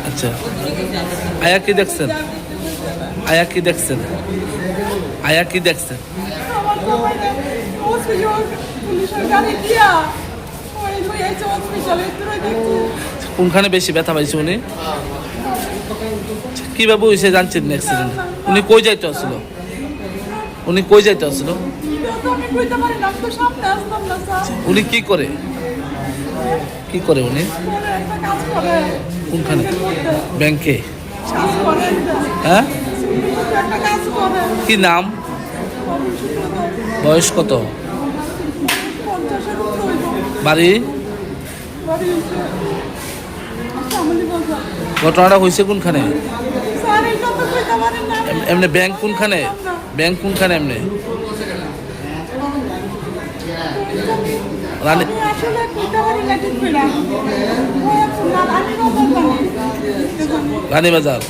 আচ্ছা, আয়া কি দেখছেন? আয়া কি দেখছেন? আয়া কি দেখছেন? কোনখানে বেশি ব্যথা পাইছে উনি? কিভাবে হয়েছে জানছেন না অ্যাক্সিডেন্ট? উনি কই যাইতে আসছিল? উনি কই যাইতে আসছিল? উনি কি করে? কি করে উনি? কোনখানে? ব্যাংকে? হ্যাঁ, কি নাম? বয়স কত? বাড়ি? ঘটনাটা হয়েছে কোনখানে? এমনি ব্যাংক কোনখানে? ব্যাংক কোনখানে এমনি? রানীবাজার।